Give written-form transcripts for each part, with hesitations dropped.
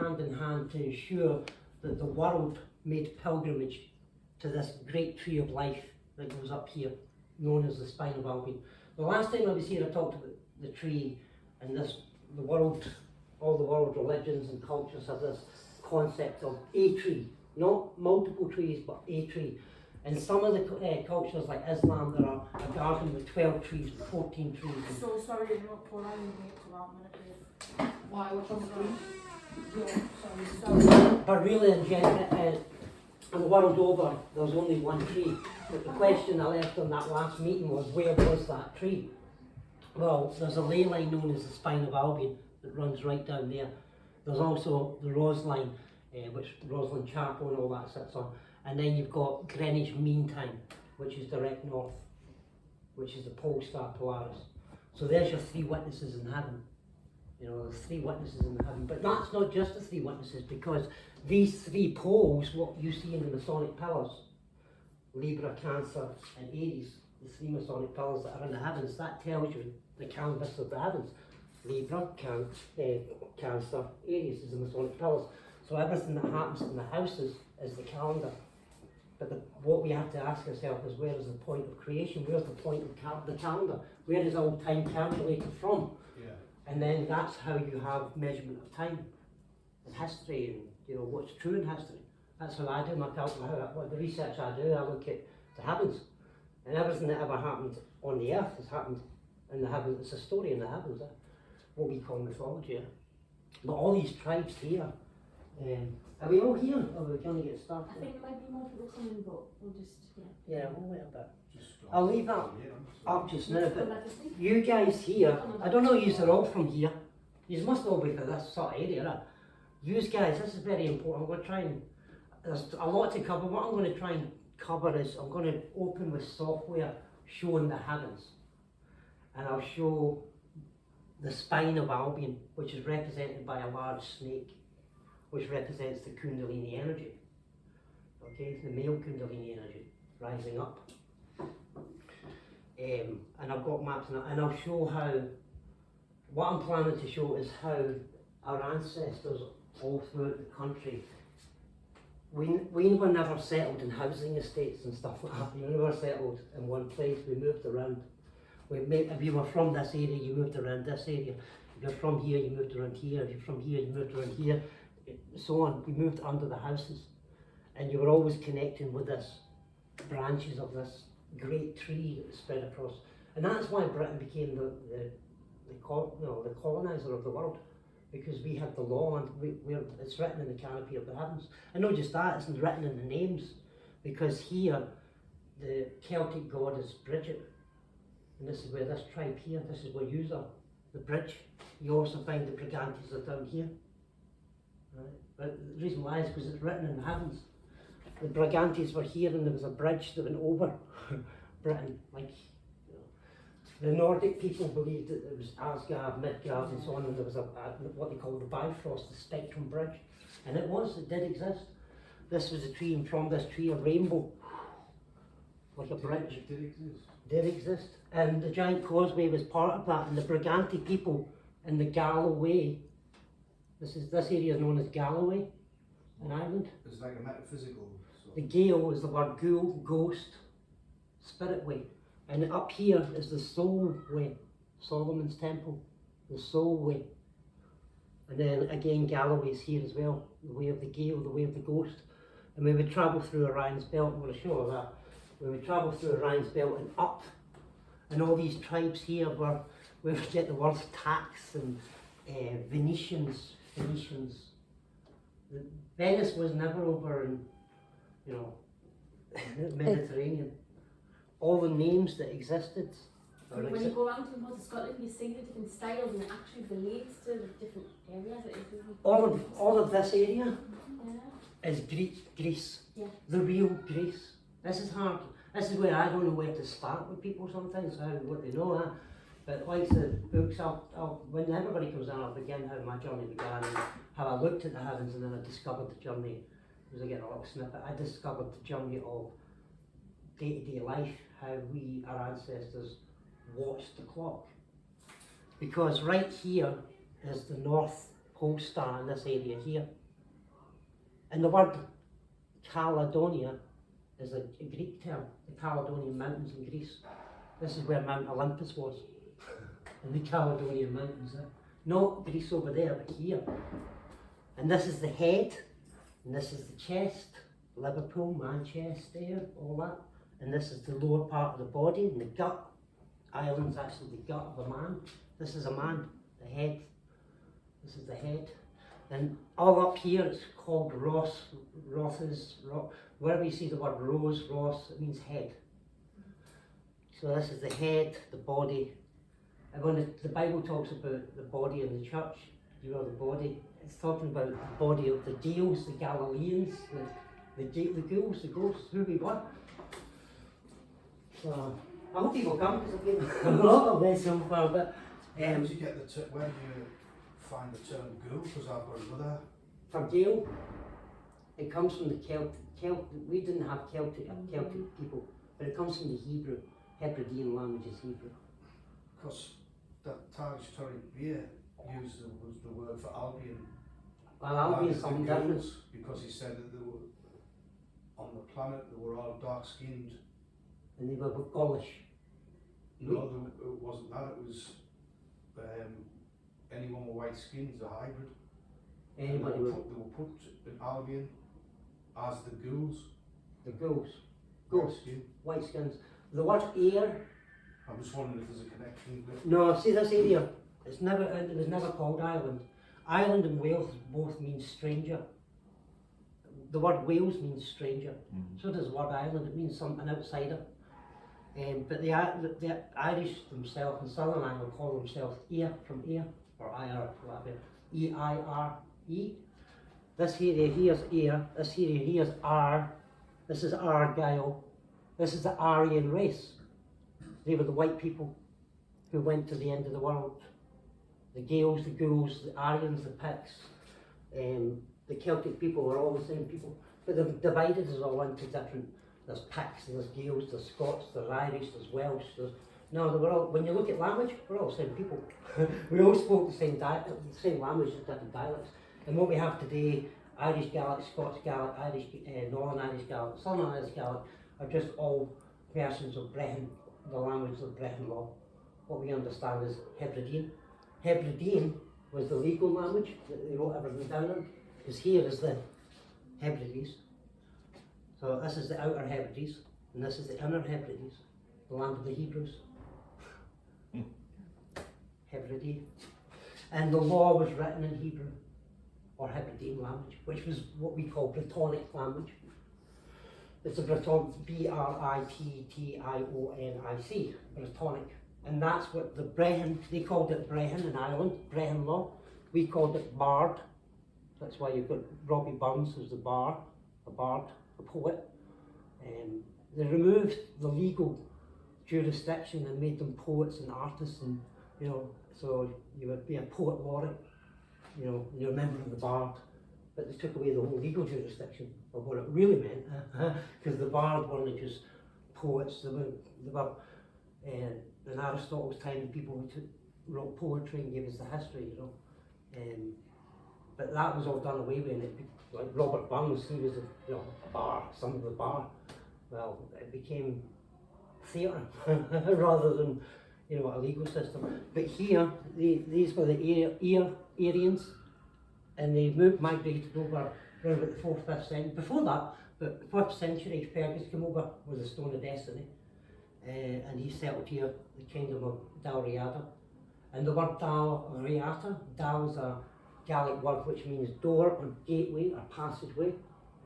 hand in hand to ensure that the world made pilgrimage to this great tree of life that goes up here, known as the Spine of Albion. The last time I was here, I talked about the tree and the world, all the world religions and cultures have this concept of a tree, not multiple trees, but a tree. In some of the cultures like Islam, there are a garden with 12 trees, 14 trees. So sorry, you're not pouring to that minute. Why? Which one's green? Yeah, sorry. But really, in general, the world over, there's only one tree. But the question I left on that last meeting was, where was that tree? Well, there's a ley line known as the Spine of Albion that runs right down there. There's also the Rose line, which Rosalind Chapel and all that sits on. And then you've got Greenwich Mean Time, which is direct north, which is the pole star Polaris. So there's your three witnesses in heaven. You know, there's three witnesses in heaven. But that's not just the three witnesses, because these three poles, what you see in the Masonic pillars, Libra, Cancer and Aries, the three Masonic pillars that are in the heavens, that tells you the canvas of the heavens. Libra, Cancer, Aries is the Masonic pillars. So everything that happens in the houses is the calendar. But what we have to ask ourselves is, where is the point of creation? Where's the point of the calendar? Where is all time calculated from? Yeah. And then that's how you have measurement of time and history, and you know what's true in history. That's how I do my what the research I do. I look at the heavens, and everything that ever happened on the earth has happened in the heavens. It's a story in the heavens, what we call mythology. But all these tribes here, are we all here? Or are we going to get started? I think there might be more people coming, but we'll just, Yeah, we'll wait a bit. Just I'll leave that yeah, up just now, but Legacy. you guys here, I don't know you are all from here. You must all be from this sort of area, right? You guys, this is very important. I'm going to try and, there's a lot to cover. What I'm going to try and cover is, I'm going to open with software showing the heavens. And I'll show the Spine of Albion, which is represented by a large snake, which represents the Kundalini energy. Okay, the male Kundalini energy rising up. And I've got maps on it, and I'll show how, what I'm planning to show is how our ancestors all throughout the country, we were never settled in housing estates and stuff like that. We were never settled in one place. We moved around. If you were from this area, you moved around this area. If you're from here, you moved around here. If you're from here, you moved around here. So on. We moved under the houses, and you were always connecting with this branches of this great tree that spread across. And that's why Britain became the colonizer of the world, because we had the law, and it's written in the canopy of the heavens. And not just that, it's written in the names, because here the Celtic god is Bridget, and this is where this tribe here, this is where you are, the bridge. You also find the Brigantes are down here. Right? But the reason why is because it's written in the heavens. The Brigantes were here, and there was a bridge that went over Britain. Like, you know, the Nordic people believed that there was Asgard, Midgard, and so on, and there was what they call the Bifrost, the Spectrum Bridge, and it did exist. This was a tree, and from this tree a rainbow, like a bridge. It did exist. Did exist, and the giant causeway was part of that. And the Brigante people in the Galloway. This area is known as Galloway in Ireland. It's like a metaphysical. The Gael is the word ghoul, ghost, spirit way. And up here is the soul way, Solomon's temple, the soul way. And then again, Galloway is here as well, the way of the Gael, the way of the ghost. And we would travel through Orion's belt, I'm going to show you that. We would travel through Orion's belt and up. And all these tribes here were where we get the words tax and Venetians. Venice was never over in, you know, the Mediterranean. All the names that existed. When you go around to parts of Scotland, you see the different styles, and it actually relates to the different areas. All of this area Yeah. is Greece. Yeah. The real Greece. This is hard. This is where I don't know where to start with people sometimes, what they know. But like the books, when everybody comes in, I'll begin how my journey began, and how I looked at the heavens, and then I discovered the journey. Because I get a little snippet, I discovered the journey of day-to-day life, how our ancestors watched the clock. Because right here is the North pole star in this area here. And the word Caledonia is a Greek term, the Caledonian Mountains in Greece. This is where Mount Olympus was, in the Caledonian Mountains. Not Greece over there, but here. And this is the head, and this is the chest, Liverpool, Manchester, all that. And this is the lower part of the body, and the gut. Ireland's actually the gut of a man. This is a man, the head. This is the head. And all up here it's called wherever you see the word rose, Ross, it means head. So this is the head, the body. And when the Bible talks about the body in the church, you know, the body, it's talking about the body of the Deals, the Galileans, the ghouls, the ghosts, who we were. So I hope people come, because I've been a lot of this so far, but where did you get where do you find the term ghoul? Because I've got another. for Gael, it comes from the Celtic. We didn't have Celtic people, but it comes from the Hebrew. Hebridean language is Hebrew. Because that Tyneside beer used the word for Albion. Well, Albion is something different. Because he said that they were on the planet, they were all dark skinned. And they were Gaulish. No, it wasn't that. It was anyone with white skin is a hybrid. Anybody they with were put in Albion as the ghouls. the ghouls. White skin. White skins. The word air. I'm just wondering if there's a connection with it. No, see this area. It was never called Ireland. Ireland and Wales both mean stranger. The word Wales means stranger. So does the word Ireland. It means an outsider. But the Irish themselves in Southern Ireland call themselves Eire from Eire, or Eire, whatever. E-I-R-E. This area here is Eire. This area here is R. This is Argyll. This is the Aryan race. They were the white people who went to the end of the world. The Gaels, the Ghouls, the Aryans, the Picts. The Celtic people were all the same people, but they've divided us all into different. There's Picts, there's Gaels, there's Scots, there's Irish, there's Welsh. No, they were all. When you look at language, we're all the same people. We all spoke the same language, just different dialects. And what we have today, Irish Gaelic, Scots Gaelic, Irish, Northern Irish Gaelic, Southern Irish Gaelic, are just all versions of Brehon, the language of Brehon law. What we understand is Hebridean. Hebridean was the legal language that they wrote everything down in, because here is the Hebrides. So this is the outer Hebrides, and this is the inner Hebrides, the land of the Hebrews. Hebridean. And the law was written in Hebrew, or Hebridean language, which was what we call Brittonic language. It's a Brittonic, B-R-I-T-T-I-O-N-I-C, Brittonic. And that's what the Brehon, they called it Brehon in Ireland, Brehon law. We called it Bard. That's why you've got Robbie Burns who's the bard, a poet. They removed the legal jurisdiction and made them poets and artists, and you know, so you would be a poet laureate, you know, you're a member of the Bard. But they took away the whole legal jurisdiction of what it really meant, because the Bard weren't just poets, they were in Aristotle's time, people who wrote poetry and gave us the history, you know. But that was all done away with, and like Robert Burns, he was a bar, some of the bar. Well, it became theatre rather than a legal system. But here, these were the Aryans, and they migrated over around about the 4th, 5th century. Before that, but the 4th century, Fergus came over with the Stone of Destiny, and he settled here, the kingdom of Dalriada. And the word Dalriada, Dal is a Gaelic word which means door or gateway or passageway,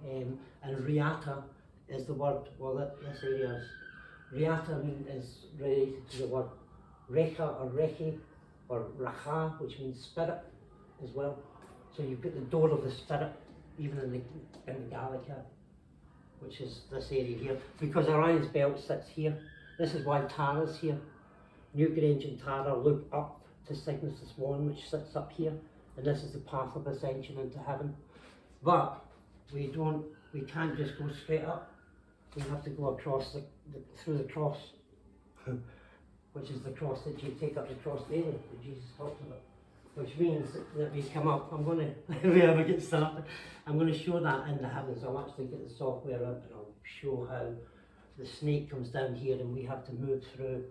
and Riata is the word, well this area is, Riata is related to the word Recha or Rechi or Racha, which means spirit as well. So you've got the door of the spirit, even in the Gaelic, which is this area here, because Orion's belt sits here. This is why Tara's here. Newgrange and Tara look up to Cygnus the Swan, which sits up here, and this is the path of ascension into heaven. But we can't just go straight up. We have to go across through the cross, which is the cross that you take up the cross daily that Jesus talked about. which means that we come up, I'm going to, if we ever get started, I'm going to show that in the heavens. I'll actually get the software up and I'll show how the snake comes down here and we have to move through.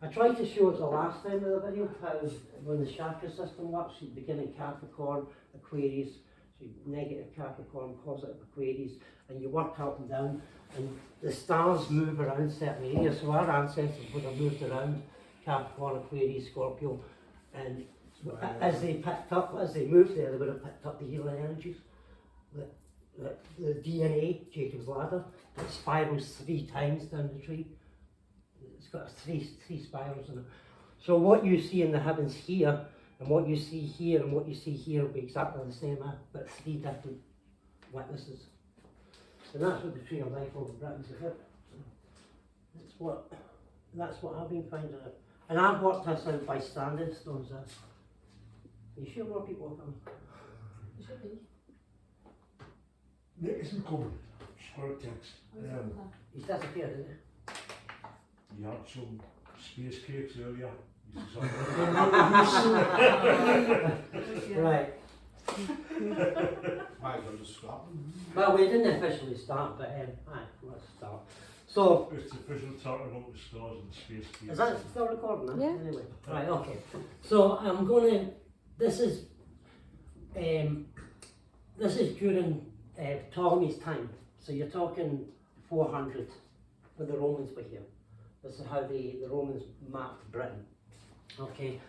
I tried to show it the last time of the video, how when the chakra system works, you begin in Capricorn, Aquarius, so negative Capricorn, positive Aquarius, and you work up and down, and the stars move around certain areas. So our ancestors would have moved around Capricorn, Aquarius, Scorpio, and as they moved there, they would have picked up the healing energies. The DNA, Jacob's ladder, it spirals 3 times down the tree. It's got three spirals in it. So what you see in the heavens here, and what you see here, and what you see here will be exactly the same, but 3 different witnesses. And that's what the tree of life over Britain's about. That's what I've been finding out. And I've worked this out by standing stones. Are you sure more people have come? It should be. Nick isn't coming. Squirt text. He's disappeared, isn't he? He had some space cakes earlier. Right. Might as well just scrap them. Well, we didn't officially start, but let's start. So, It's official talking about the stars and space cakes. is that still recording? Huh? Yeah. Anyway, right, okay. So I'm gonna. This is during Ptolemy's time. So you're talking 400 when the Romans were here. This is how the Romans mapped Britain. Okay.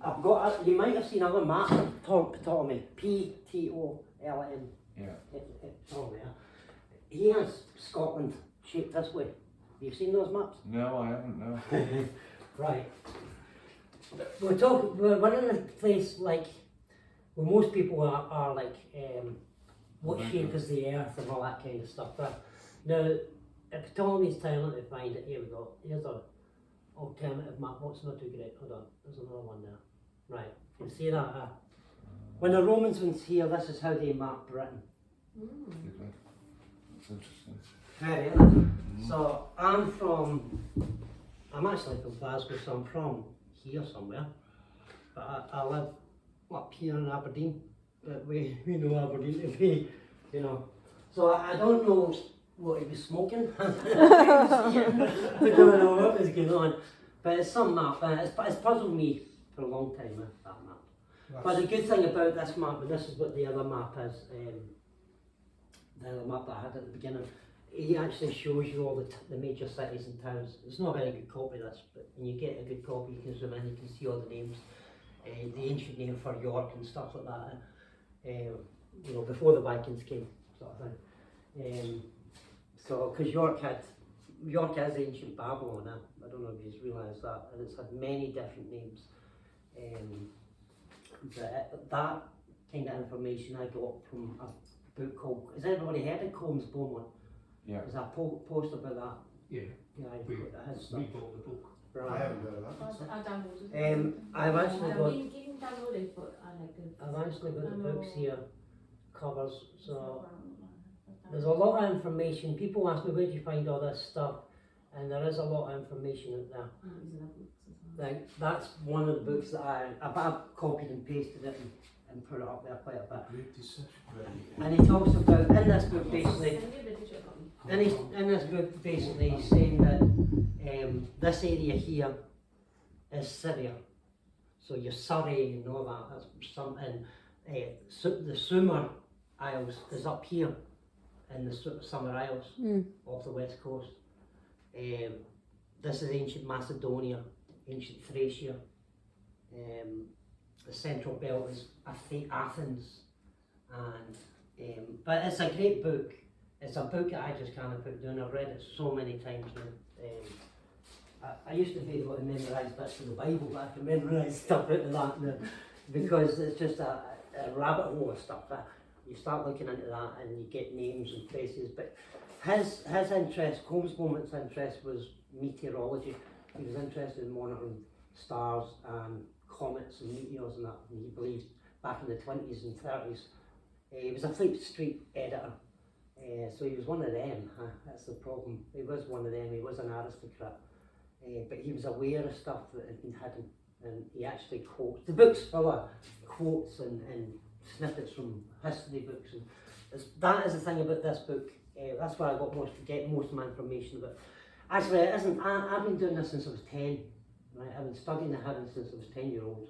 I've got. You might have seen other maps of Ptolemy. Ptolm. Yeah. Ptolemy. He has Scotland shaped this way. Have you seen those maps? No, I haven't, no. Right. We're in a place like where most people are like, what shape is the earth and all that kind of stuff. But now, at Ptolemy's time, let me find it. Here we go. Here's an alternative map. What's not too great? Hold on. There's another one there. Right. You see that? When the Romans went here, this is how they mapped Britain. That's interesting. Right. So I'm actually from Glasgow, so I'm from here somewhere. But I live up here in Aberdeen. But we know Aberdeen to be, you know. So I don't know what he was smoking. I don't know what was going on. But it's some map, it's puzzled me for a long time, that map. But the good thing about this map, and this is what the other map is, the other map that I had at the beginning, he actually shows you all the major cities and towns. It's not a very good copy of this, but when you get a good copy, you can zoom in, you can see all the names, the ancient name for York and stuff like that. You know, before the Vikings came, sort of thing. So, because York has ancient Babylon. I don't know if you've realised that, and it's had many different names. That kind of information I got from a book called. Has anybody heard of Combs Beaumont? Yeah. There's a post about that. Yeah, Yeah, I his stuff. we bought the book. I Right. haven't heard of that. I downloaded it. I've actually got. You can download it, but I like it. I've actually got the books here, covers. So there's a lot of information. People ask me where do you find all this stuff, and there is a lot of information out there. Like that's one of the books that I've copied and pasted it and put it up there quite a bit. Great deception. And he talks about in this book basically. In this book basically he's saying that this area here is Syria. So your Surrey and all that. That's something. The Sumer Isles is up here in the Summer Isles off the west coast. This is ancient Macedonia, ancient Thracia. The central belt is Athens, and but it's a great book. It's a book that I just can't put down. I've read it so many times now. I used to be able to memorise bits of the Bible, but I can memorise stuff out of that now because it's just a rabbit hole of stuff. You start looking into that and you get names and places. But his interest, Combs Beaumont's interest was meteorology. He was interested in monitoring stars and comets and meteors and that. And he believed back in the 20s and 30s. He was a Fleet Street editor. So he was one of them. That's the problem. He was one of them. He was an aristocrat. But he was aware of stuff that had been hidden and he actually quotes, the book's full of quotes and snippets from history books, and that is the thing about this book. That's where I got most of my information about. Actually, it isn't. I've been doing this since I was 10. Right? I've been studying the heavens since I was 10-year-old,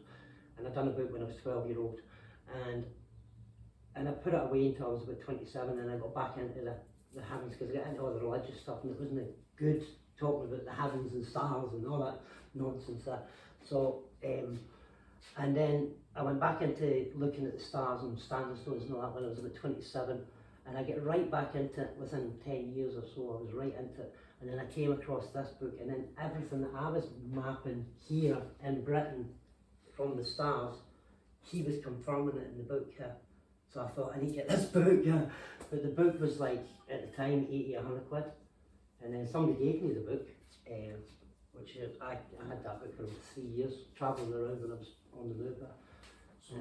and I've done a book when I was 12-year-old, and I put it away until I was about 27, and I got back into the heavens because I got into all the religious stuff, and it wasn't good talking about the heavens and stars and all that nonsense there. So, and then I went back into looking at the stars and standing stones and all that when I was about 27, and I get right back into it within 10 years or so. I was right into it, and then I came across this book, and then everything that I was mapping here in Britain from the stars, he was confirming it in the book here. So I thought, I need to get this book, yeah. But the book was like, at the time, 80, 100 quid. And then somebody gave me the book, which I had that book for about 3 years, travelling around when I was on the move there. So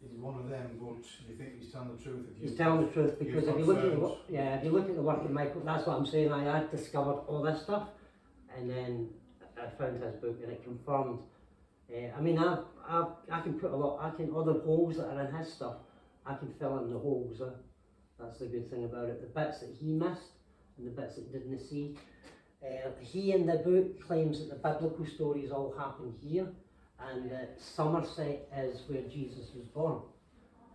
he's one of them, but you think he's telling the truth? He's telling the truth, because if you look at if you look at the work of Michael, that's what I'm saying. I had discovered all this stuff, and then I found his book, and it confirmed. I mean, I can put all the holes that are in his stuff, I can fill in the holes. That's the good thing about it. The bits that he missed and the bits that didn't see. He in the book claims that the biblical stories all happen here, and that Somerset is where Jesus was born.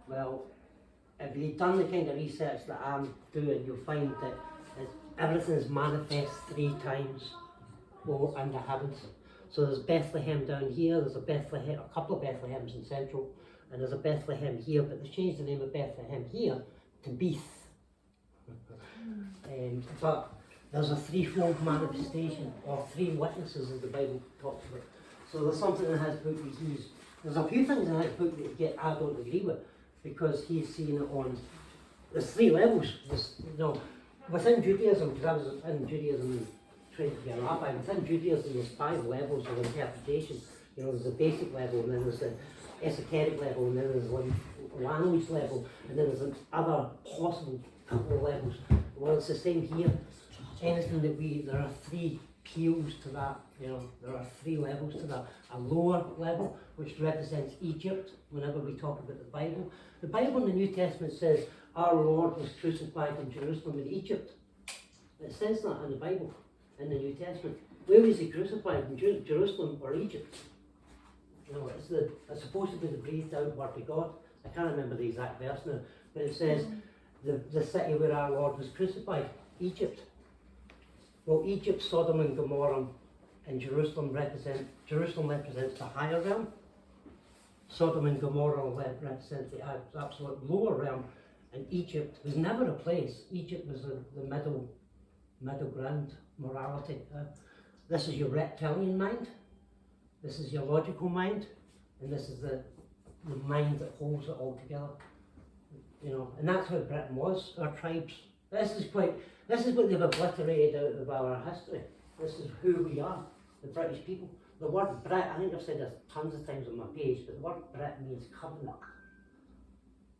Well, if you've done the kind of research that I'm doing, you'll find that everything is manifest 3 times in the heavens. So there's Bethlehem down here, there's a couple of Bethlehems in Central, and there's a Bethlehem here, but they changed the name of Bethlehem here to Beath. But there's a 3-fold manifestation, or 3 witnesses, as the Bible talks about. So there's something in his book that there's a few things in his book that I don't agree with, because he's seen it on, there's 3 levels. Within Judaism, because I was in Judaism and trained to be a rabbi, within Judaism there's 5 levels of interpretation. There's a basic level, and then there's the esoteric level, and then there's a language level, and then there's another possible couple of levels. Well, it's the same here. Anything that there are 3 peels to that, there are 3 levels to that. A lower level, which represents Egypt, whenever we talk about the Bible. The Bible in the New Testament says, our Lord was crucified in Jerusalem in Egypt. It says that in the Bible, in the New Testament. Where was he crucified, in Jerusalem or Egypt? It's supposed to be the breathed out word of God. I can't remember the exact verse now, but it says the city where our Lord was crucified, Egypt. Well, Egypt, Sodom and Gomorrah, and Jerusalem represents the higher realm. Sodom and Gomorrah represent the absolute lower realm, and Egypt was never a place. Egypt was the middle ground morality. This is your reptilian mind. This is your logical mind, and this is the mind that holds it all together. And that's how Britain was, our tribes. This is what they've obliterated out of our history. This is who we are, the British people. The word Brit, I think I've said this tons of times on my page, but the word Brit means covenant.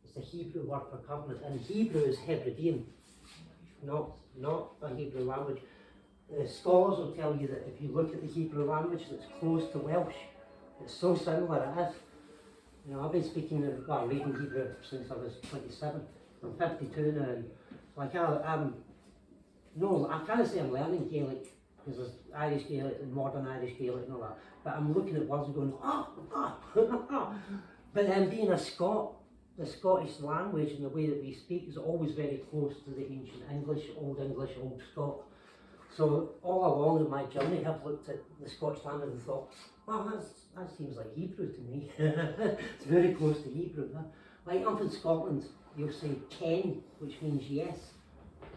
It's the Hebrew word for covenant, and Hebrew is Hebridean, not a Hebrew language. The scholars will tell you that if you look at the Hebrew language, it's close to Welsh. It's so similar, it is. I've been reading Hebrew since I was 27. I'm 52 now, and I can't say I'm learning Gaelic, because there's Irish Gaelic and modern Irish Gaelic and all that, but I'm looking at words and going, But then being a Scot, the Scottish language and the way that we speak is always very close to the ancient English, Old Scot. So all along in my journey, I've looked at the Scottish language and thought, wow, that seems like Hebrew to me. It's very close to Hebrew. Huh? Like up in Scotland, you'll say ken, which means yes.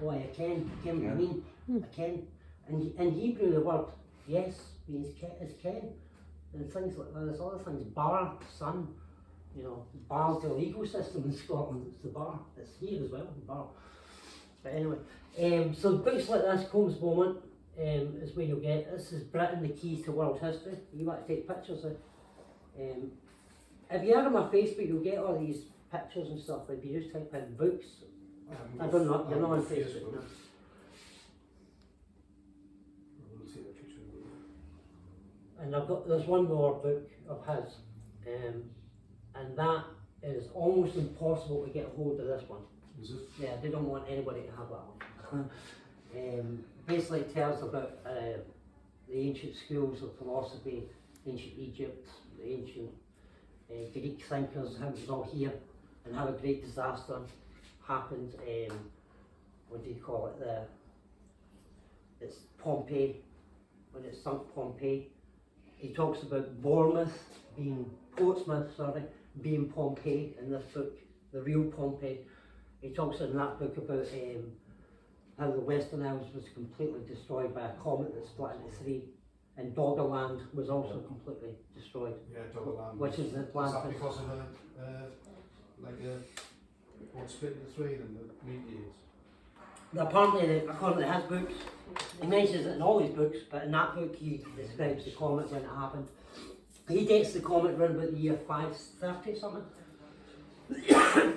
Boy, I ken what I mean? I ken. And in Hebrew, the word yes means is ken. And things like that, there's other things, bar, sun. Bar's the legal system in Scotland, it's the bar. It's here as well, the bar. But anyway, so books like this, Combs Moment, is where you'll get. This is Britain, the Keys to World History. You want to take pictures of. If you are on my Facebook, you'll get all these pictures and stuff. Like you just type in books. I don't know. You're not on Facebook. No. and there's one more book of his, and that is almost impossible to get hold of this one. Is it? Yeah, they don't want anybody to have that one. Basically it tells about the ancient schools of philosophy, ancient Egypt, the ancient Greek thinkers, how it was all here, and how a great disaster happened. What do you call it? It's Pompeii, when it sunk Pompeii. He talks about Portsmouth, being Pompeii in this book, the real Pompeii. He talks in that book about how the Western Isles was completely destroyed by a comet that split into three, and Doggerland was also completely destroyed. Yeah, Doggerland. Which is the Is Atlantis. that because of what split into three and the meteors? Apparently, according to his books, he mentions it in all his books, but in that book he describes the comet when it happened. He dates the comet around about the year 530 something.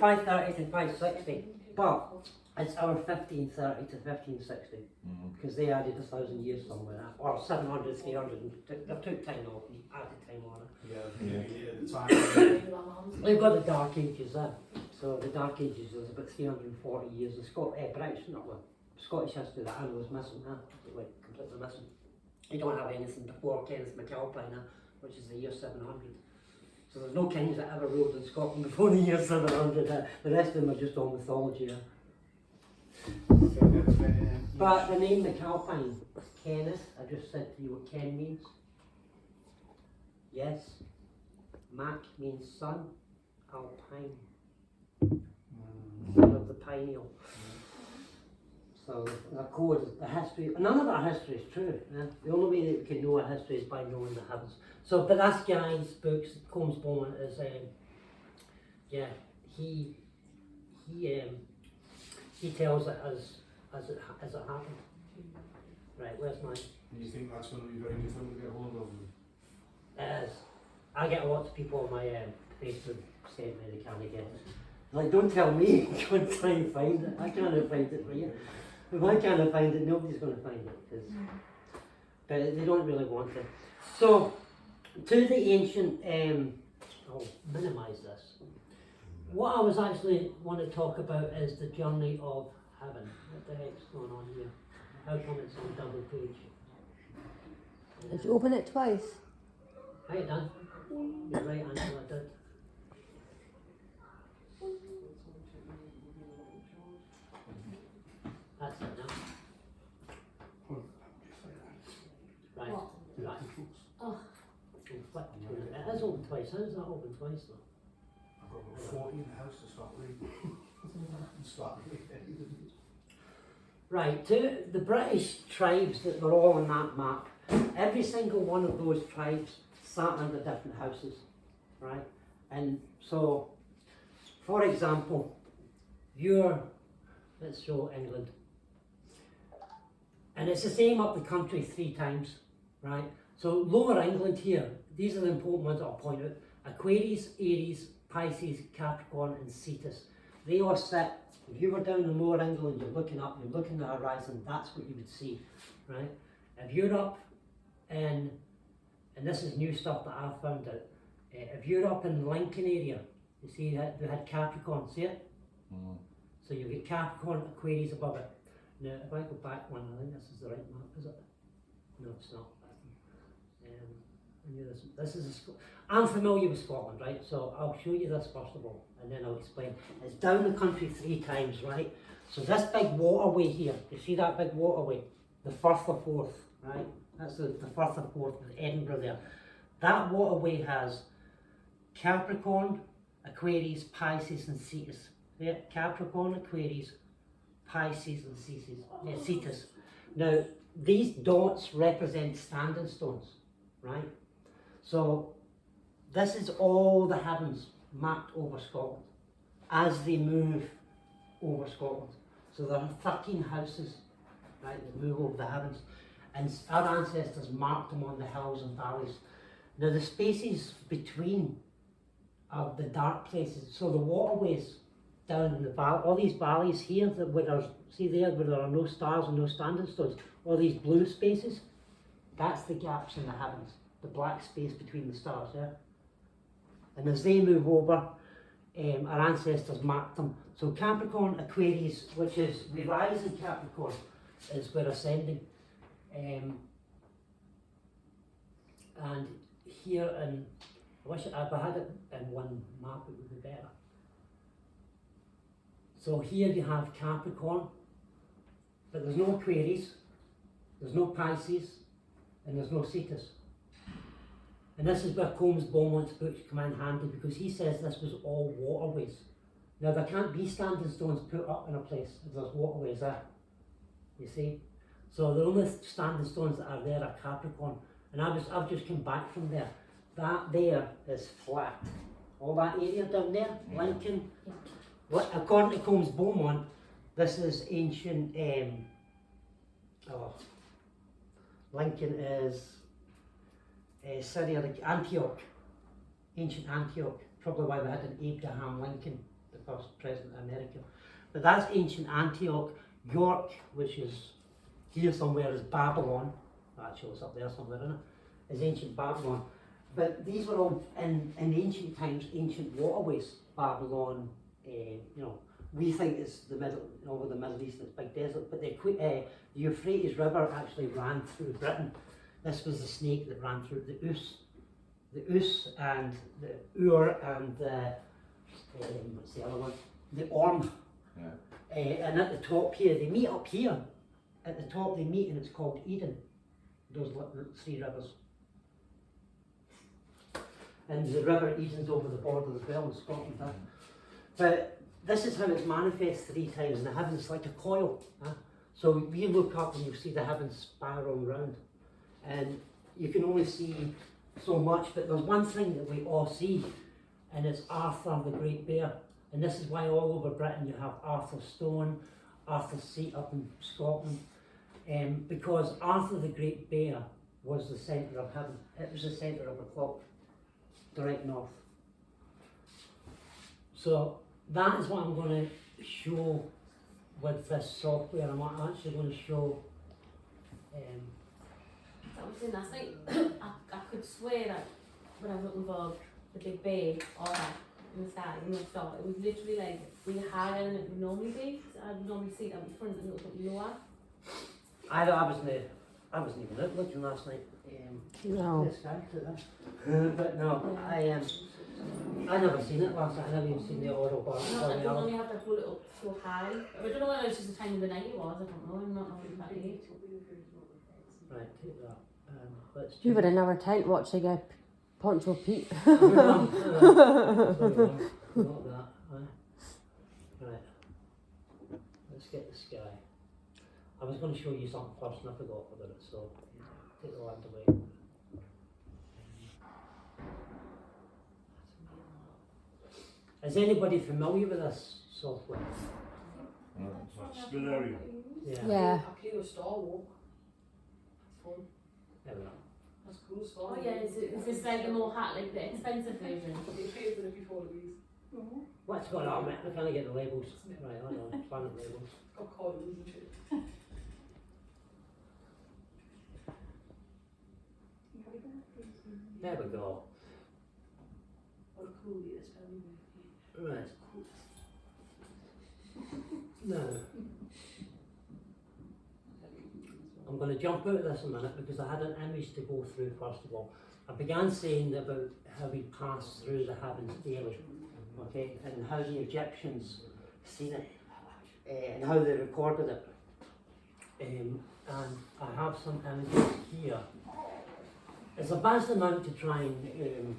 530 to 560, but it's our 1530 to 1560, because they added 1,000 years somewhere, or 700, 300, they took time off, added time on it. Yeah, the time. We've got the Dark Ages there. So the Dark Ages is about 340 years of Scottish history that I know is missing, like completely missing. You don't have anything before Kenneth MacAlpine, which is the year 700. So there's no kings that ever ruled in Scotland before the year 700. The rest of them are just all mythology. But the name MacAlpine, Kenneth, I just said to you what Ken means. Yes. Mac means sun, Alpine, son of the pineal. So the code, the history, none of our history is true. The only way that we can know our history is by knowing the heavens. So, but this guy's books, Combs Bowman, is he tells it as it happened. Right, where's mine? Do you think that's going to be very difficult to get hold of? It is. I get lots of people on my Facebook saying me they can't get it. Like, don't tell me, go and try and find it. I can't find it for you. If I can't find it, nobody's going to find it. But they don't really want it. So, to the ancient, I'll minimise this. What I was actually want to talk about is the journey of heaven. What the heck's going on here? How come it's on double page? Did you open it twice? Right, Dan. You're right, Angela, I did. That's it now. Right, What? right. Oh. Flip between it. It is open twice. How is that open twice though? I've got about 40 in the house to start reading. Right, to the British tribes that were all on that map, every single one of those tribes sat under different houses, right? And so, for example, let's show England. And it's the same up the country 3 times, right? So Lower England here, these are the important ones I'll point out. Aquarius, Aries, Pisces, Capricorn and Cetus. They all sit, if you were down in Lower England, you're looking up, you're looking at the horizon, that's what you would see, right? If you're up in, and this is new stuff that I've found out, if you're up in Lincoln area, you see that they had Capricorn, see it? So you get Capricorn, Aquarius above it. Now, if I go back one, I think this is the right map, is it? No, it's not. I knew this is I'm familiar with Scotland, right? So I'll show you this first of all, and then I'll explain. It's down the country 3 times, right? So this big waterway here, you see that big waterway? The Firth of Forth, right? That's the Firth of Forth with Edinburgh there. That waterway has Capricorn, Aquarius, Pisces and Cetus. Yeah, Capricorn, Aquarius, Pisces and Cetus. Now, these dots represent standing stones, right? So, this is all the heavens mapped over Scotland as they move over Scotland. So there are 13 houses, right, that move over the heavens. And our ancestors marked them on the hills and valleys. Now, the spaces between are the dark places. So the waterways down in the valley, all these valleys here, see there where there are no stars and no standing stones, all these blue spaces, that's the gaps in the heavens, the black space between the stars, yeah? And as they move over, our ancestors marked them. So Capricorn, Aquarius, which is the rise in Capricorn, is we're ascending. And here in, I wish if I had it in one map it would be better. So here you have Capricorn, but there's no Aquarius, there's no Pisces, and there's no Cetus. And this is where Combs Beaumont's books come in handy, because he says this was all waterways. Now there can't be standing stones put up in a place if there's waterways there, you see. So the only standing stones that are there are Capricorn. And I've just come back from there. That there is flat. All that area down there, Lincoln. What, according to Combs Beaumont, this is ancient, Lincoln is Syria, like Antioch, ancient Antioch, probably why we had an Abraham Lincoln, the first president of America. But that's ancient Antioch. York, which is here somewhere, is Babylon. Actually, it's up there somewhere, isn't it? Is ancient Babylon. But these were all, in ancient times, ancient waterways. Babylon, we think it's the over the Middle East, it's big desert, but the Euphrates River actually ran through Britain. This was the snake that ran through the Ouse and the Ur and what's the other one? The Orme. Yeah. And at the top here, they meet up here. At the top they meet and it's called Eden. Those three rivers. And the river Eden's over the border as well in Scotland. Huh? But this is how it's manifest 3 times in the heavens, like a coil. Huh? So you look up and you see the heavens spiral round. And you can only see so much, but there's one thing that we all see, and it's Arthur the Great Bear. And this is why all over Britain you have Arthur's Stone, Arthur's Seat up in Scotland. Because Arthur the Great Bear was the centre of heaven. It was the centre of the clock, direct north. So that is what I'm going to show with this software. I'm actually going to show. That was in last night. I could swear that when I was looking for the big bay or that in the sky, in the star, it was literally like really higher than it would normally be. I would normally see it up in front and it was like lower. I wasn't even out looking last night. No. This guy to that. But no, Yeah. I never seen it last night. I never even seen the auto bar. No, I don't normally have to pull it up so high. I don't know whether it's just the time of the night it was. I don't know. I'm not knowing that age. Right, take that. Let's We were in our tent watching a Poncho Pete. Not that. Right. Let's get the sky. I was going to show you something first and I forgot about it, so take the land away. Is anybody familiar with this software? Still area. Yeah. I play with Star Walk. That's fun. There we go. That's cool, Star Oh Walk. yeah, is this like the more hot, like the expensive version? They paid for it before the bees. What's going on, mate? I can't get the labels. Right, hold on. Planet labels. Got colours and shit. There we go. What cool it is, anyway. Right. Now, I'm going to jump out of this a minute because I had an image to go through first of all. I began saying about how we pass through the heavens daily, okay, and how the Egyptians seen it, and how they recorded it. And I have some images here. It's a vast amount to try and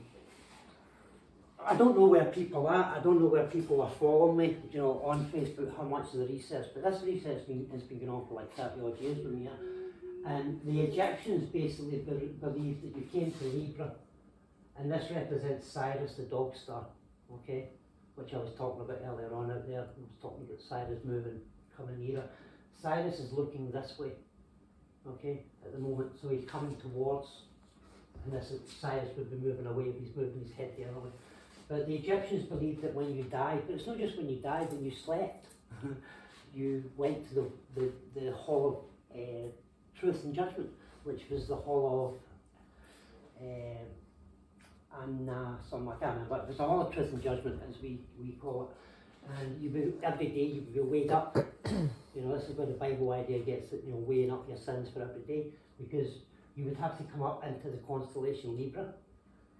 I don't know where people are. I don't know where people are following me, on Facebook, how much of the research. But this research has been going on for like 30 odd years with me. Yeah? And the Egyptians basically believed that you came to Libra, and this represents Cyrus, the dog star, okay, which I was talking about earlier on out there. I was talking about Cyrus moving, coming nearer. Cyrus is looking this way, okay, at the moment. So he's coming towards, and this is Cyrus would be moving away. He's moving his head the other way. But the Egyptians believed that when you died, but it's not just when you died, when you slept, you went to the Hall of Truth and Judgment, which was the Hall and some, I can't remember, it was all a truth and judgment as we call it. And every day you would be weighed up. You know, this is where the Bible idea gets it, you know, weighing up your sins for every day, because you would have to come up into the constellation Libra,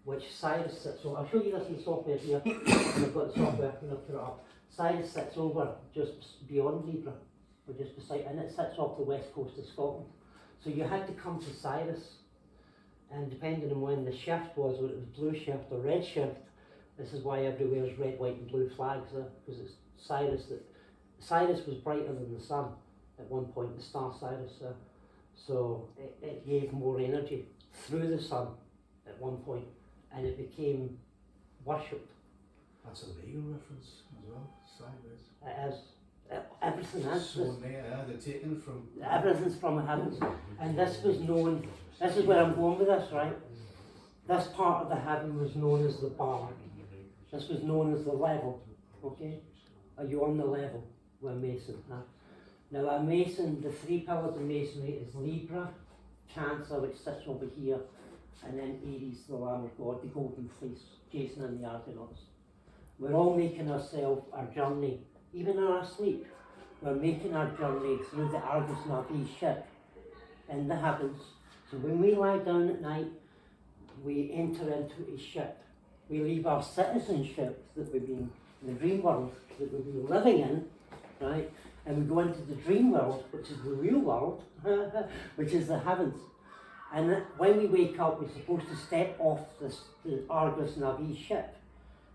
which Cyrus sits over. I'll show you this in the software here. I've got the software, you know, put it up. Cyrus sits over just beyond Libra, or just beside, and it sits off the west coast of Scotland. So you had to come to Cyrus, and depending on when the shift was, whether it was blue shift or red shift, this is why everywhere is red, white and blue flags there, because it's Cyrus that, Cyrus was brighter than the sun at one point, the star Cyrus, so it gave more energy through the sun at one point, and it became worshipped. That's a legal reference as well, sideways. It is. Everything is. So near, they're taken from... Everything's from the heavens. And this was known, this is where I'm going with this, right? This part of the heaven was known as the bar. This was known as the level, okay? Are you on the level? We're Mason, huh? Now a Mason, the three pillars of Masonry is Libra, Cancer, which sits over here, and then Aries, the Lamb of God, the Golden Fleece, Jason and the Argonauts. We're all making ourselves our journey, even in our sleep. We're making our journey through the Argus Navi ship in the heavens. So when we lie down at night, we enter into a ship. We leave our citizenship that we've been in the dream world that we've been living in, right? And we go into the dream world, which is the real world, which is the heavens. And when we wake up, we're supposed to step off the Argus Navi ship,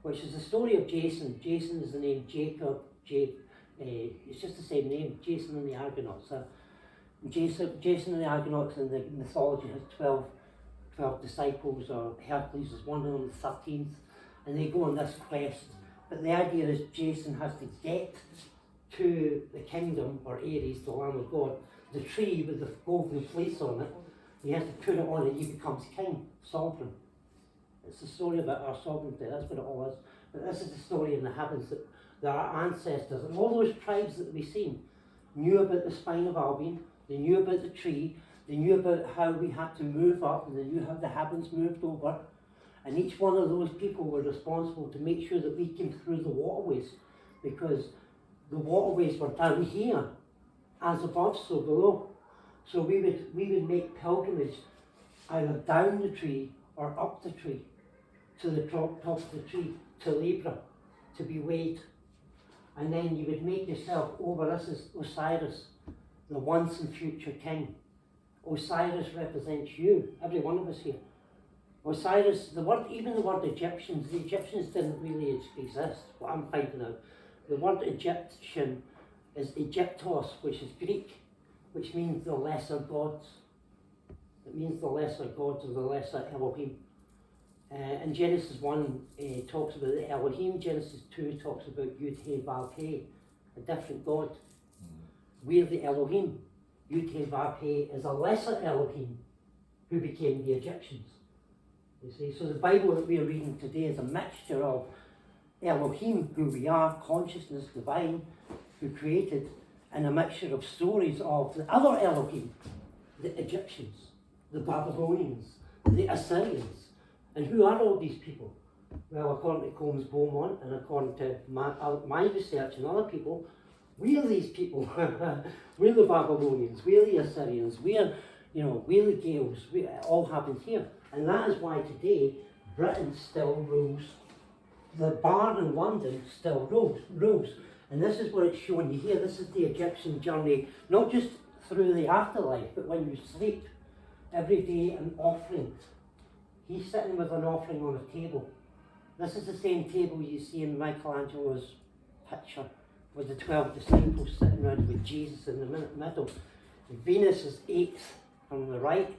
which is the story of Jason. Jason is the name Jacob, it's just the same name, Jason and the Argonauts. Jason and the Argonauts in the mythology has 12 disciples, or Hercules is one of them, the 13th, and they go on this quest. But the idea is Jason has to get to the kingdom, or Aries, the Lamb of God, the tree with the golden fleece on it. He has to put it on and he becomes king, sovereign. It's the story about our sovereignty, that's what it all is. But this is the story in the heavens that our ancestors, and all those tribes that we've seen, knew about the spine of Albion, they knew about the tree, they knew about how we had to move up, and they knew how the heavens moved over. And each one of those people were responsible to make sure that we came through the waterways, because the waterways were down here, as above, so below. So we would make pilgrimage either down the tree or up the tree, to the top of the tree, to Libra, to be weighed. And then you would make yourself over. This is Osiris, the once and future king. Osiris represents you, every one of us here. Osiris, even the word Egyptians, the Egyptians didn't really exist, what I'm finding out. The word Egyptian is Egyptos, which is Greek, which means the lesser gods. It means the lesser gods, or the lesser Elohim. And Genesis 1 talks about the Elohim, Genesis 2 talks about Yud He Vav He, a different god. We're the Elohim. Yud He Vav He is a lesser Elohim who became the Egyptians. You see, so the Bible that we are reading today is a mixture of Elohim, who we are, consciousness, divine, who created, and a mixture of stories of the other Elohim, the Egyptians, the Babylonians, the Assyrians. And who are all these people? Well, according to Combs Beaumont and according to my research and other people, we are these people. We're the Babylonians, we're the Assyrians, we're the Gaels, it all happens here. And that is why today Britain still rules. The bar in London still rules. And this is what it's showing you here. This is the Egyptian journey, not just through the afterlife, but when you sleep, every day an offering. He's sitting with an offering on a table. This is the same table you see in Michelangelo's picture, with the 12 disciples sitting around with Jesus in the middle. Venus is 8th from the right,